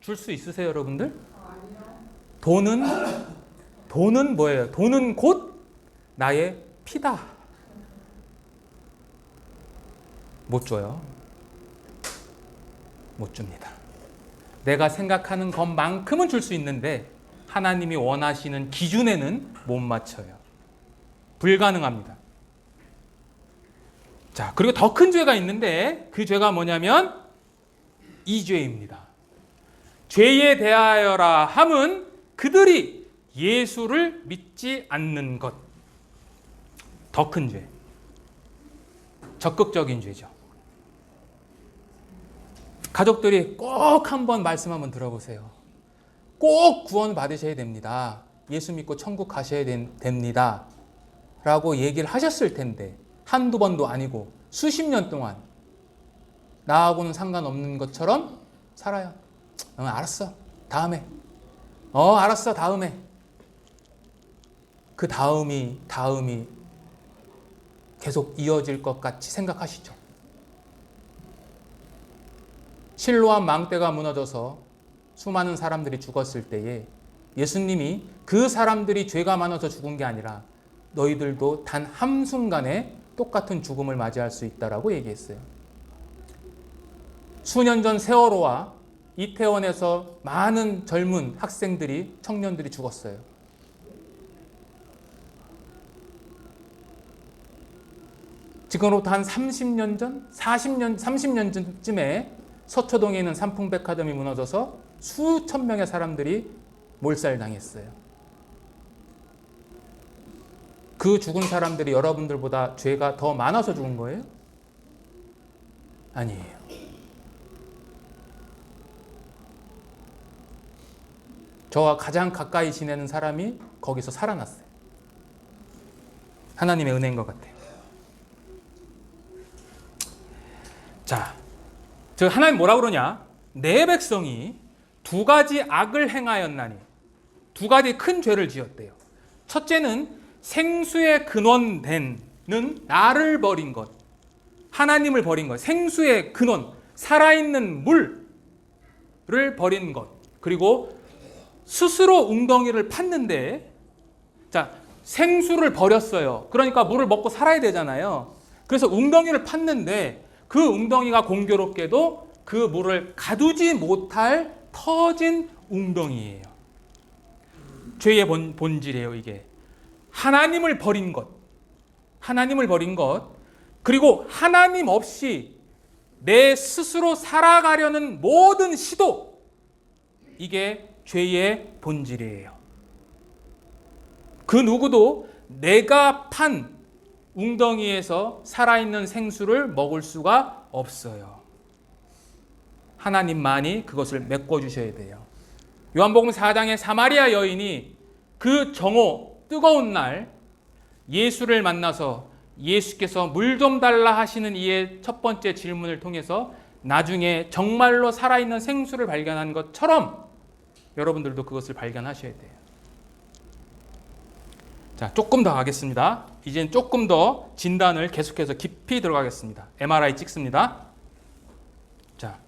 줄 수 있으세요, 여러분들? 돈은 뭐예요? 돈은 곧 나의 피다. 못 줘요. 못 줍니다. 내가 생각하는 것만큼은 줄 수 있는데 하나님이 원하시는 기준에는 못 맞춰요. 불가능합니다. 자, 그리고 더 큰 죄가 있는데 그 죄가 뭐냐면 이 죄입니다. 죄에 대하여라 함은 그들이 예수를 믿지 않는 것. 더 큰 죄. 적극적인 죄죠. 가족들이 꼭 한번 말씀 한번 들어보세요. 꼭 구원 받으셔야 됩니다. 예수 믿고 천국 가셔야 됩니다. 라고 얘기를 하셨을 텐데 한두 번도 아니고 수십 년 동안 나하고는 상관없는 것처럼 살아요. 알았어. 다음에. 알았어. 다음에. 그 다음이 계속 이어질 것 같이 생각하시죠. 실로암 망대가 무너져서 수많은 사람들이 죽었을 때에 예수님이 그 사람들이 죄가 많아서 죽은 게 아니라 너희들도 단 한순간에 똑같은 죽음을 맞이할 수 있다라고 얘기했어요. 수년 전 세월호와 이태원에서 많은 젊은 학생들이, 청년들이 죽었어요. 지금으로부터 한 30년 전, 30년 전쯤에 서초동에 있는 삼풍백화점이 무너져서 수천 명의 사람들이 몰살당했어요. 그 죽은 사람들이 여러분들보다 죄가 더 많아서 죽은 거예요? 아니에요. 저와 가장 가까이 지내는 사람이 거기서 살아났어요. 하나님의 은혜인 것 같아요. 자, 저 하나님 뭐라 그러냐? 내 백성이 두 가지 악을 행하였나니, 두 가지 큰 죄를 지었대요. 첫째는 생수의 근원되는 나를 버린 것, 하나님을 버린 것, 생수의 근원, 살아있는 물을 버린 것, 그리고 스스로 웅덩이를 팠는데, 자, 생수를 버렸어요. 그러니까 물을 먹고 살아야 되잖아요. 그래서 웅덩이를 팠는데 그 웅덩이가 공교롭게도 그 물을 가두지 못할 터진 웅덩이에요. 죄의 본질이에요, 이게. 하나님을 버린 것, 하나님을 버린 것, 그리고 하나님 없이 내 스스로 살아가려는 모든 시도, 이게 죄의 본질이에요. 그 누구도 내가 판 웅덩이에서 살아있는 생수를 먹을 수가 없어요. 하나님만이 그것을 메꿔주셔야 돼요. 요한복음 4장의 사마리아 여인이 그 정오, 뜨거운 날 예수를 만나서 예수께서 물 좀 달라 하시는 이의 첫 번째 질문을 통해서 나중에 정말로 살아있는 생수를 발견한 것처럼 여러분들도 그것을 발견하셔야 돼요. 자, 조금 더 가겠습니다. 이제는 조금 더 진단을 계속해서 깊이 들어가겠습니다. MRI 찍습니다. 자,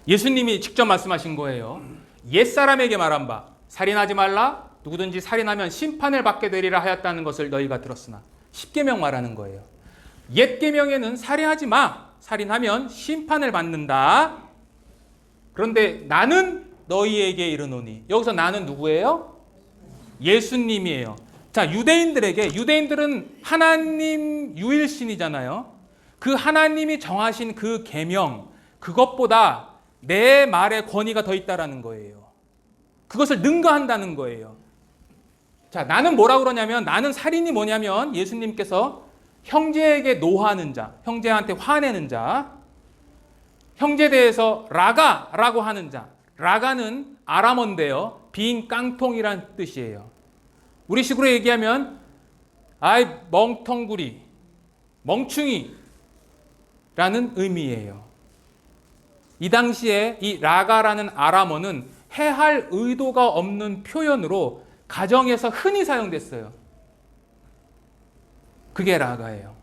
예수님이 직접 말씀하신 거예요. 옛사람에게 말한 바 살인하지 말라, 누구든지 살인하면 심판을 받게 되리라 하였다는 것을 너희가 들었으나, 십계명 말하는 거예요. 옛계명에는 살인하지 마, 살인하면 심판을 받는다. 그런데 나는 너희에게 이르노니, 여기서 나는 누구예요? 예수님이에요. 자, 유대인들은 하나님 유일신이잖아요. 그 하나님이 정하신 그 계명, 그것보다 내 말의 권위가 더 있다라는 거예요. 그것을 능가한다는 거예요. 자, 나는 뭐라 그러냐면, 나는 살인이 뭐냐면 예수님께서 형제에게 노하는 자, 형제한테 화내는 자, 형제에 대해서 라가라고 하는 자, 라가는 아람어인데요, 빈 깡통이란 뜻이에요. 우리식으로 얘기하면 아이 멍텅구리, 멍충이라는 의미예요. 이 당시에 이 라가라는 아람어는 해할 의도가 없는 표현으로 가정에서 흔히 사용됐어요. 그게 라가예요.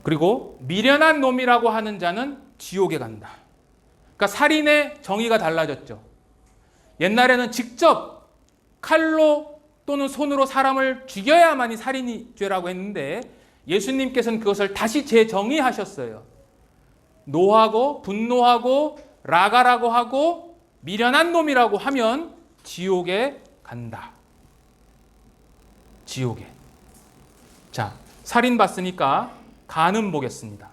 그리고 미련한 놈이라고 하는 자는 지옥에 간다. 그러니까 살인의 정의가 달라졌죠. 옛날에는 직접 칼로 또는 손으로 사람을 죽여야만이 살인이 죄라고 했는데 예수님께서는 그것을 다시 재정의하셨어요. 노하고 분노하고 라가라고 하고 미련한 놈이라고 하면 지옥에 간다. 지옥에. 자, 살인 봤으니까 간음 보겠습니다.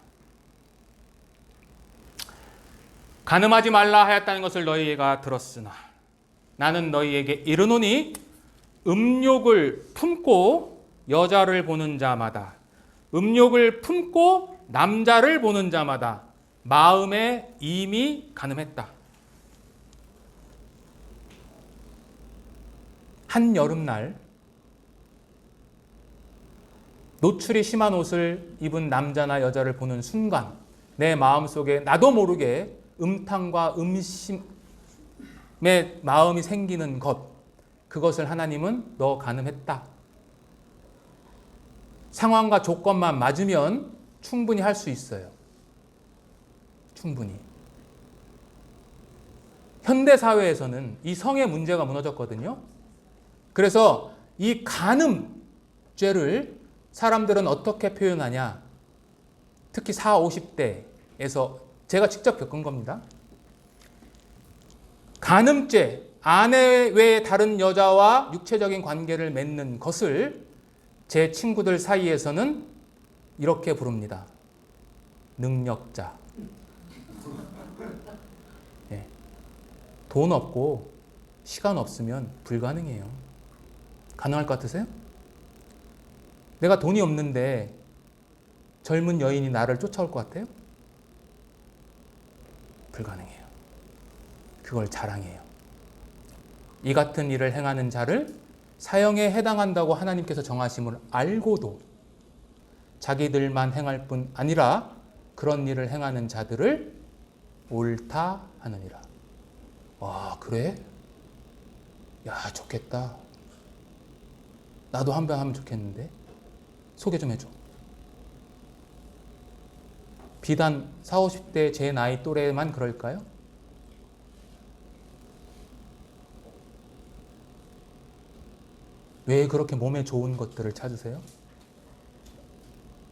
간음하지 말라 하였다는 것을 너희가 들었으나 나는 너희에게 이르노니 음욕을 품고 여자를 보는 자마다 음욕을 품고 남자를 보는 자마다 마음에 이미 간음했다. 한 여름날 노출이 심한 옷을 입은 남자나 여자를 보는 순간 내 마음속에 나도 모르게 음탕과 음심의 마음이 생기는 것, 그것을 하나님은 너 간음했다. 상황과 조건만 맞으면 충분히 할 수 있어요. 충분히. 현대사회에서는 이 성의 문제가 무너졌거든요. 그래서 이 간음죄를 사람들은 어떻게 표현하냐? 특히 40, 50대에서 제가 직접 겪은 겁니다. 간음죄, 아내 외에 다른 여자와 육체적인 관계를 맺는 것을 제 친구들 사이에서는 이렇게 부릅니다. 능력자. 네. 돈 없고 시간 없으면 불가능해요. 가능할 것 같으세요? 내가 돈이 없는데 젊은 여인이 나를 쫓아올 것 같아요? 불가능해요. 그걸 자랑해요. 이 같은 일을 행하는 자를 사형에 해당한다고 하나님께서 정하심을 알고도 자기들만 행할 뿐 아니라 그런 일을 행하는 자들을 옳다 하느니라. 와, 그래? 야, 좋겠다. 나도 한 번 하면 좋겠는데. 소개 좀 해줘. 비단 40, 50대 제 나이 또래만 그럴까요? 왜 그렇게 몸에 좋은 것들을 찾으세요?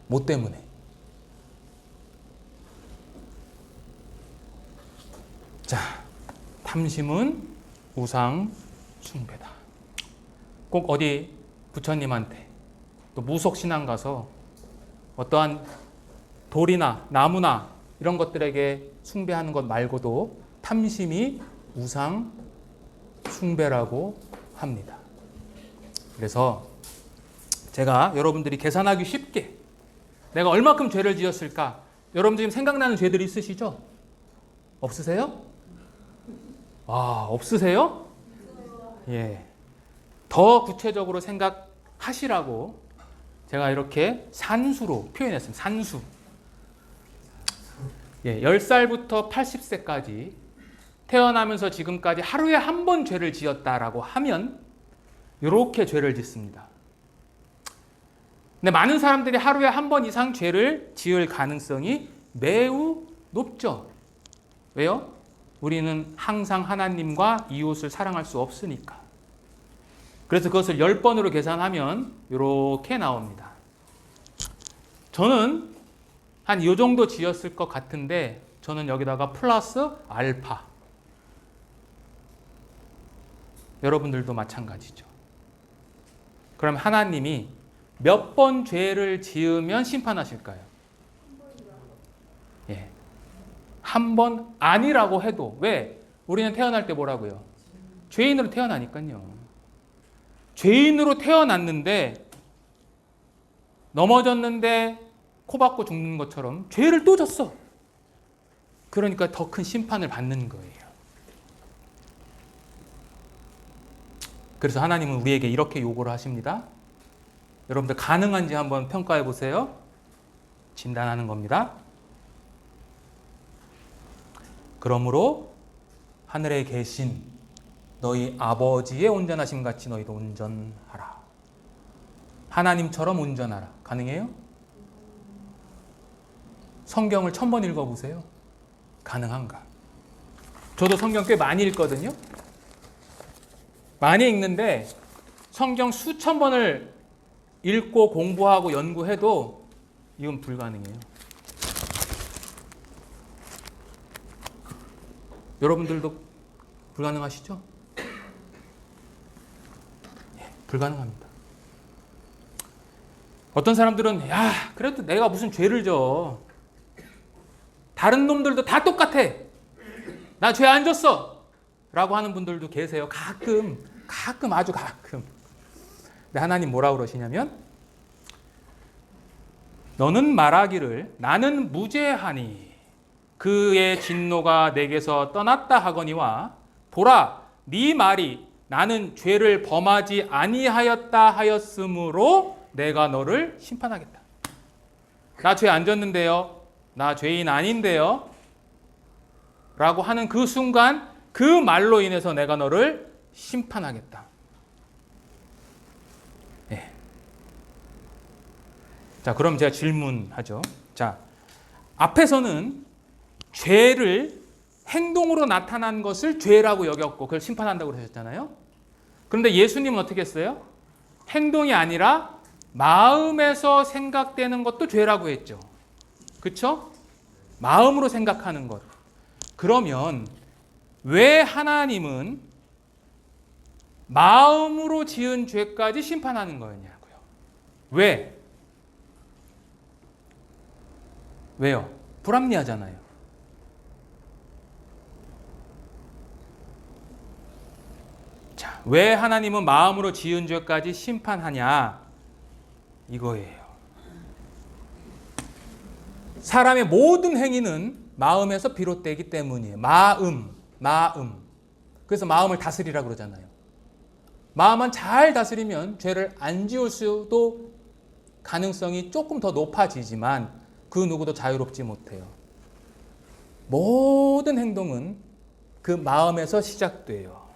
뭐 때문에? 자, 탐심은 우상 숭배다. 꼭 어디 부처님한테 또 무속신앙 가서 어떠한 돌이나 나무나 이런 것들에게 숭배하는 것 말고도 탐심이 우상 숭배라고 합니다. 그래서 제가 여러분들이 계산하기 쉽게 내가 얼마큼 죄를 지었을까? 여러분들 지금 생각나는 죄들이 있으시죠? 없으세요? 와, 없으세요? 예. 더 구체적으로 생각하시라고 제가 이렇게 산수로 표현했습니다. 산수. 예, 10살부터 80세까지 태어나면서 지금까지 하루에 한 번 죄를 지었다라고 하면 이렇게 죄를 짓습니다. 근데 많은 사람들이 하루에 한 번 이상 죄를 지을 가능성이 매우 높죠. 왜요? 우리는 항상 하나님과 이웃을 사랑할 수 없으니까. 그래서 그것을 10번으로 계산하면 이렇게 나옵니다. 저는 한 이 정도 지었을 것 같은데 저는 여기다가 플러스 알파. 여러분들도 마찬가지죠. 그럼 하나님이 몇 번 죄를 지으면 심판하실까요? 예. 한 번 아니라고 해도 왜? 우리는 태어날 때 뭐라고요? 죄인으로 태어나니까요. 죄인으로 태어났는데 넘어졌는데 코 박고 죽는 것처럼 죄를 또 졌어. 그러니까 더 큰 심판을 받는 거예요. 그래서 하나님은 우리에게 이렇게 요구를 하십니다. 여러분들 가능한지 한번 평가해 보세요. 진단하는 겁니다. 그러므로 하늘에 계신 너희 아버지의 온전하심 같이 너희도 온전하라. 하나님처럼 온전하라. 가능해요? 성경을 1000번 읽어보세요. 가능한가? 저도 성경 꽤 많이 읽거든요. 많이 읽는데 성경 수천 번을 읽고 공부하고 연구해도 이건 불가능해요. 여러분들도 불가능하시죠? 불가능합니다. 어떤 사람들은 야 그래도 내가 무슨 죄를 져. 다른 놈들도 다 똑같아. 나 죄 안 졌어. 라고 하는 분들도 계세요. 가끔 아주 가끔. 근데 하나님 뭐라고 그러시냐면 너는 말하기를 나는 무죄하니 그의 진노가 내게서 떠났다 하거니와 보라 네 말이 나는 죄를 범하지 아니하였다 하였으므로 내가 너를 심판하겠다. 나 죄 안 졌는데요. 나 죄인 아닌데요. 라고 하는 그 순간 그 말로 인해서 내가 너를 심판하겠다. 네. 자, 그럼 제가 질문하죠. 자, 앞에서는 죄를 행동으로 나타난 것을 죄라고 여겼고 그걸 심판한다고 그러셨잖아요. 그런데 예수님은 어떻게 했어요? 행동이 아니라 마음에서 생각되는 것도 죄라고 했죠. 그렇죠? 마음으로 생각하는 것. 그러면 왜 하나님은 마음으로 지은 죄까지 심판하는 거였냐고요? 왜요? 불합리하잖아요. 자, 왜 하나님은 마음으로 지은 죄까지 심판하냐? 이거예요. 사람의 모든 행위는 마음에서 비롯되기 때문이에요. 마음. 그래서 마음을 다스리라고 그러잖아요. 마음만 잘 다스리면 죄를 안 지을 수도 가능성이 조금 더 높아지지만 그 누구도 자유롭지 못해요. 모든 행동은 그 마음에서 시작돼요.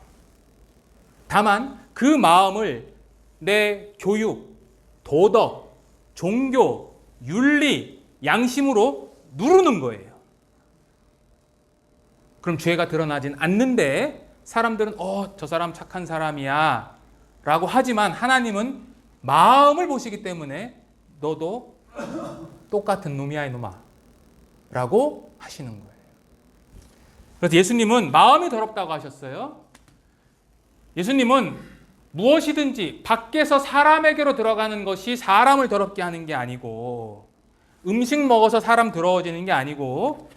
다만 그 마음을 내 교육, 도덕, 종교, 윤리, 양심으로 누르는 거예요. 그럼 죄가 드러나진 않는데 사람들은 저 사람 착한 사람이야 라고 하지만 하나님은 마음을 보시기 때문에 너도 똑같은 놈이야 이놈아 라고 하시는 거예요. 그래서 예수님은 마음이 더럽다고 하셨어요. 예수님은 무엇이든지 밖에서 사람에게로 들어가는 것이 사람을 더럽게 하는 게 아니고 음식 먹어서 사람 더러워지는 게 아니고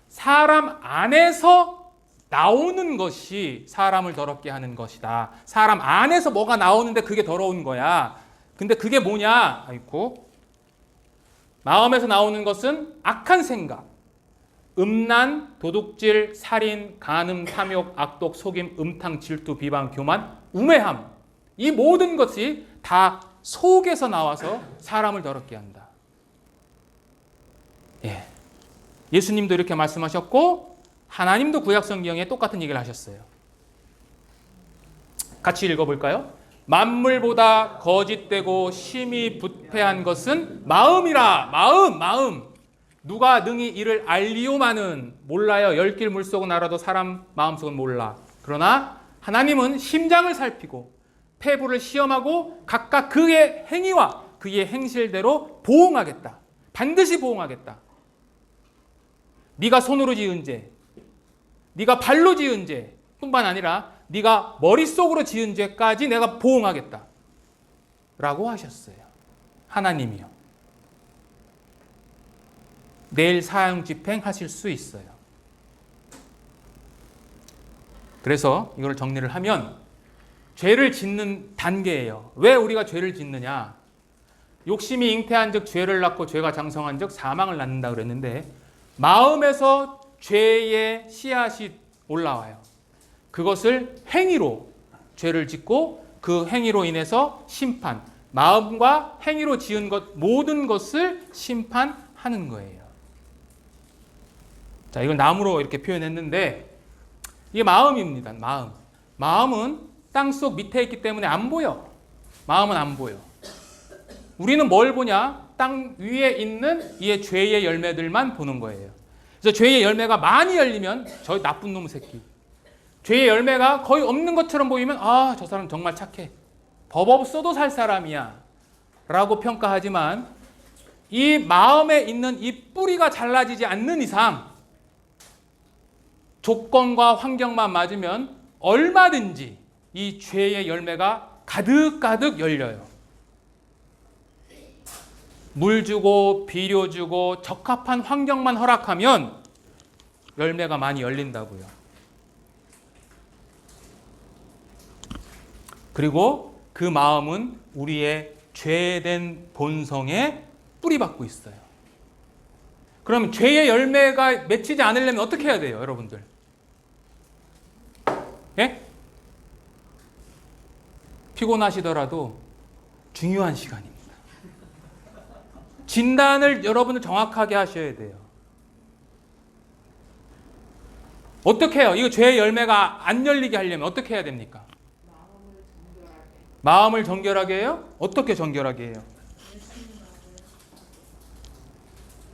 사람 안에서 나오는 것이 사람을 더럽게 하는 것이다. 사람 안에서 뭐가 나오는데 그게 더러운 거야. 근데 그게 뭐냐? 아이고. 마음에서 나오는 것은 악한 생각, 음란, 도둑질, 살인, 간음, 탐욕, 악독, 속임, 음탕, 질투, 비방, 교만, 우매함. 이 모든 것이 다 속에서 나와서 사람을 더럽게 한다. 예. 예수님도 이렇게 말씀하셨고 하나님도 구약 성경에 똑같은 얘기를 하셨어요. 같이 읽어볼까요? 만물보다 거짓되고 심히 부패한 것은 마음이라. 마음. 누가 능히 이를 알리오마는 몰라요. 열길 물속은 알아도 사람 마음속은 몰라. 그러나 하나님은 심장을 살피고 폐부를 시험하고 각각 그의 행위와 그의 행실대로 보응하겠다. 반드시 보응하겠다. 네가 손으로 지은 죄, 네가 발로 지은 죄 뿐만 아니라 네가 머릿속으로 지은 죄까지 내가 보응하겠다 라고 하셨어요. 하나님이요. 내일 사형 집행하실 수 있어요. 그래서 이걸 정리를 하면 죄를 짓는 단계예요. 왜 우리가 죄를 짓느냐? 욕심이 잉태한 즉 죄를 낳고 죄가 장성한 즉 사망을 낳는다 그랬는데 마음에서 죄의 씨앗이 올라와요. 그것을 행위로 죄를 짓고 그 행위로 인해서 심판, 마음과 행위로 지은 것 모든 것을 심판하는 거예요. 자, 이걸 나무로 이렇게 표현했는데 이게 마음입니다. 마음은 땅속 밑에 있기 때문에 안 보여. 마음은 안 보여. 우리는 뭘 보냐? 땅 위에 있는 이 죄의 열매들만 보는 거예요. 그래서 죄의 열매가 많이 열리면 저 나쁜 놈 새끼. 죄의 열매가 거의 없는 것처럼 보이면 저 사람 정말 착해. 법 없어도 살 사람이야. 라고 평가하지만 이 마음에 있는 이 뿌리가 잘라지지 않는 이상 조건과 환경만 맞으면 얼마든지 이 죄의 열매가 가득가득 열려요. 물 주고 비료 주고 적합한 환경만 허락하면 열매가 많이 열린다고요. 그리고 그 마음은 우리의 죄된 본성에 뿌리박고 있어요. 그럼 죄의 열매가 맺히지 않으려면 어떻게 해야 돼요, 여러분들? 예? 피곤하시더라도 중요한 시간입니다. 진단을 여러분들 정확하게 하셔야 돼요. 어떻게 해요? 이거 죄의 열매가 안 열리게 하려면 어떻게 해야 됩니까? 마음을 정결하게 해요? 어떻게 정결하게 해요?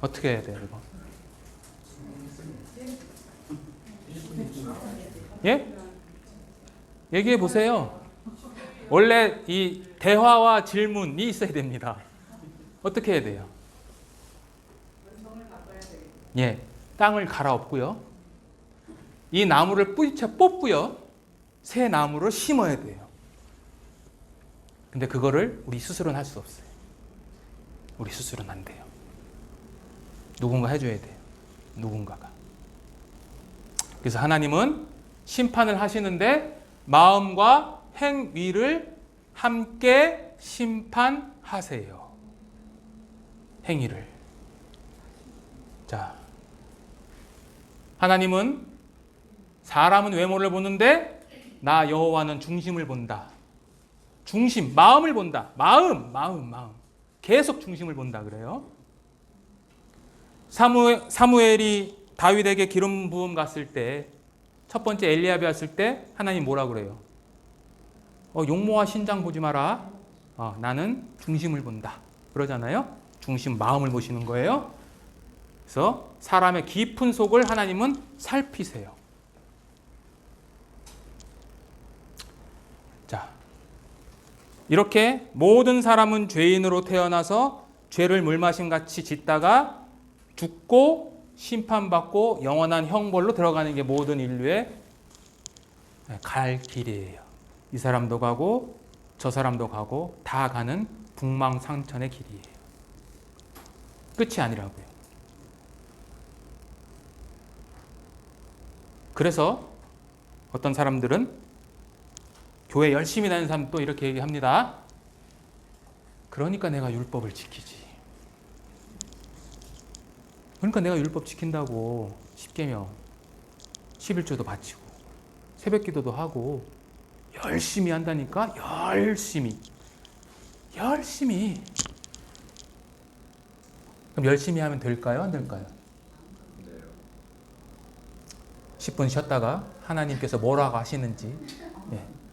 어떻게 해야 돼요, 이거? 예? 얘기해 보세요. 원래 이 대화와 질문이 있어야 됩니다. 어떻게 해야 돼요? 예, 땅을 갈아엎고요. 이 나무를 뿌리채 뽑고요. 새 나무를 심어야 돼요. 근데 그거를 우리 스스로는 할 수 없어요. 우리 스스로는 안 돼요. 누군가 해줘야 돼요. 누군가가. 그래서 하나님은 심판을 하시는데 마음과 행위를 함께 심판하세요. 행위를. 자, 하나님은 사람은 외모를 보는데 나 여호와는 중심을 본다. 중심, 마음을 본다. 마음. 계속 중심을 본다 그래요. 사무엘이 다윗에게 기름 부음 갔을 때, 첫 번째 엘리야비 왔을 때 하나님 뭐라 그래요? 용모와 신장 보지 마라. 나는 중심을 본다. 그러잖아요. 중심, 마음을 보시는 거예요. 그래서 사람의 깊은 속을 하나님은 살피세요. 자, 이렇게 모든 사람은 죄인으로 태어나서 죄를 물마심같이 짓다가 죽고 심판받고 영원한 형벌로 들어가는 게 모든 인류의 갈 길이에요. 이 사람도 가고 저 사람도 가고 다 가는 북망상천의 길이에요. 끝이 아니라고요. 그래서 어떤 사람들은 교회 열심히 다니는 사람 또 이렇게 얘기합니다. 그러니까 내가 율법을 지키지. 그러니까 내가 율법 지킨다고 10계명 11조도 바치고 새벽기도도 하고 열심히 한다니까. 열심히. 그럼 열심히 하면 될까요? 안 될까요? 10분 쉬었다가 하나님께서 뭐라고 하시는지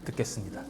듣겠습니다.